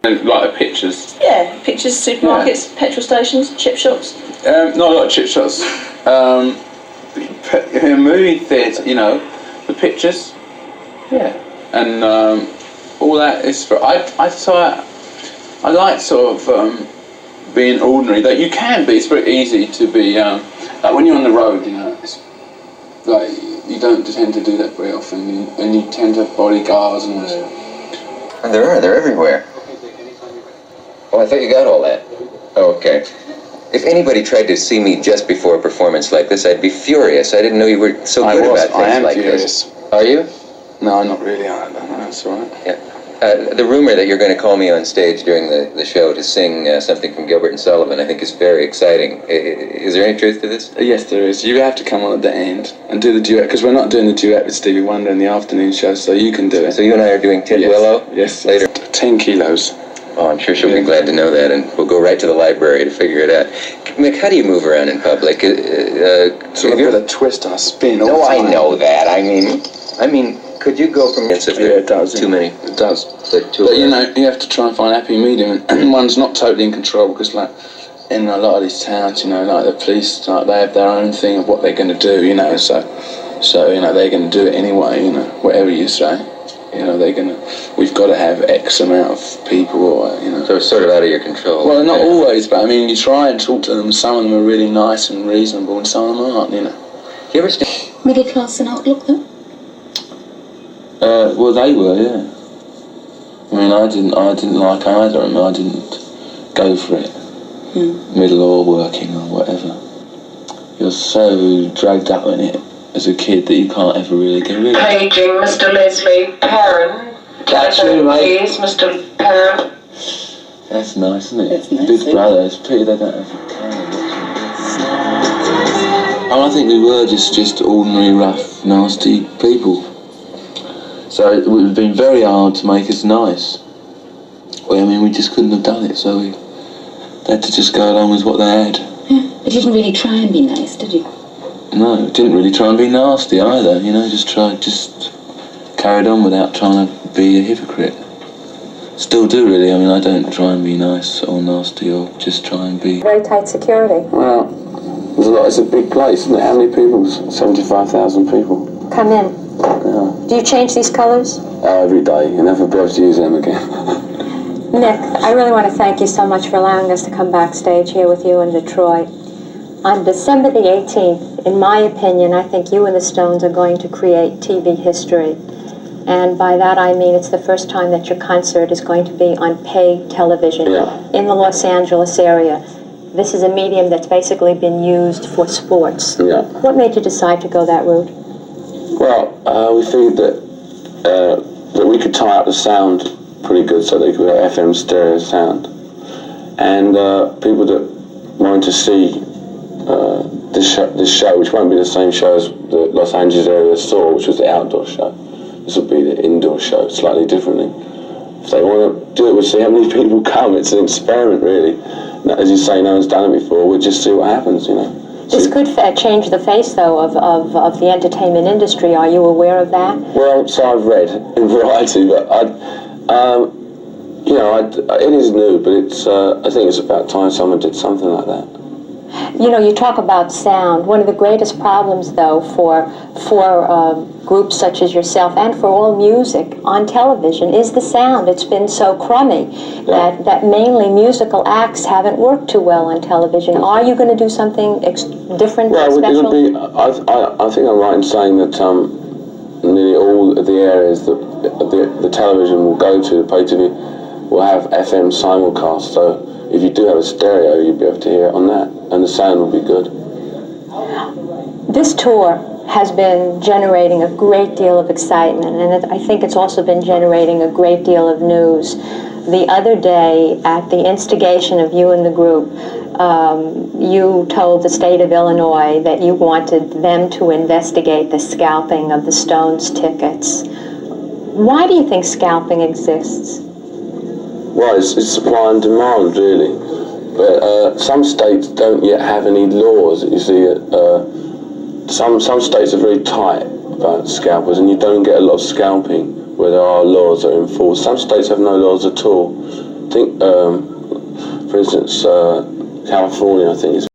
And like the pictures? Yeah, pictures, supermarkets, petrol stations, chip shops. Not a lot of chip shops. Movie theatre, you know, the pictures. Yeah. And all that is for... I like sort of being ordinary. That you can be. It's very easy to be... like when you're on the road, you know, it's like you don't tend to do that very often, and you tend to have bodyguards and all this. And they're everywhere. Oh, I thought you got all that. Oh, okay. If anybody tried to see me just before a performance like this, I'd be furious. I didn't know you were so good about things like this. Are you? No, not really. That's all right. Yeah. The rumor that you're going to call me on stage during the show to sing something from Gilbert and Sullivan, I think is very exciting. Is there any truth to this? Yes, there is. You have to come on at the end and do the duet, because we're not doing the duet with Stevie Wonder in the afternoon show, so you can do it. So you and I are doing Willow? Yes. Later? 10 kilos. Oh, I'm sure she'll be glad to know that, and we'll go right to the library to figure it out. Mick, how do you move around in public? So I've got a twist and a spin all No, the time. I know that. I mean, could you go from... Yeah, it does. Too many. It does. But you know, you have to try and find a happy medium, and one's not totally in control, because like in a lot of these towns, you know, like the police, like they have their own thing of what they're going to do, you know, so you know, they're going to do it anyway, you know, whatever you say. You know, we've got to have X amount of people, or, you know. So it's sort of out of your control. Well, not always, but I mean, you try and talk to them. Some of them are really nice and reasonable, and some of them aren't, you know. You ever Middle class and outlook, though? Well, they were, yeah. I mean, I didn't like either of them. I didn't go for it. Middle or working or whatever. You're so dragged up in it as a kid that you can't ever really get rid of it. Paging Mr. Leslie Perrin. That's you, mate. Please, Mr. Perrin. That's nice, isn't it? That's nice, Big brother. It's a pity they don't have a camera. I think we were just ordinary, rough, nasty people. So it would have been very hard to make us nice. Well, I mean, we just couldn't have done it, so we had to just go along with what they had. Yeah, but you didn't really try and be nice, did you? No, didn't really try and be nasty either, you know, just carried on without trying to be a hypocrite. Still do, really. I mean, I don't try and be nice or nasty, or just try and be... Very tight security. Well, there's a lot. It's a big place, isn't it? How many people? 75,000 people. Come in. Yeah. Do you change these colors? Every day. You never be able to use them again. Nick, I really want to thank you so much for allowing us to come backstage here with you in Detroit. On December the 18th, in my opinion, I think you and the Stones are going to create TV history. And by that I mean it's the first time that your concert is going to be on paid television in the Los Angeles area. This is a medium that's basically been used for sports. Yeah. What made you decide to go that route? Well, we figured that we could tie up the sound pretty good, so they could have FM stereo sound. And people that wanted to see this show, which won't be the same show as the Los Angeles area saw, which was the outdoor show. This will be the indoor show, slightly differently. If they want to do it, we'll see how many people come. It's an experiment, really. As you say, no one's done it before. We'll just see what happens, you know. This could change the face, though, of the entertainment industry. Are you aware of that? Well, so I've read in Variety, but it is new, but it's. I think it's about time someone did something like that. You know, you talk about sound. One of the greatest problems, though, for groups such as yourself and for all music on television is the sound. It's been so crummy that mainly musical acts haven't worked too well on television. Are you going to do something different, well, special? It'll be, I think I'm right in saying that nearly all of the areas that the television will go to, the pay TV, will have FM simulcast. So if you do have a stereo, you'll be able to hear it on that, and the sound will be good. This tour has been generating a great deal of excitement, and I think it's also been generating a great deal of news. The other day, at the instigation of you and the group, you told the state of Illinois that you wanted them to investigate the scalping of the Stones tickets. Why do you think scalping exists? Well, it's supply and demand, really. But some states don't yet have any laws. You see, some states are very tight about scalpers, and you don't get a lot of scalping where there are laws that are enforced. Some states have no laws at all. think, for instance, California, I think is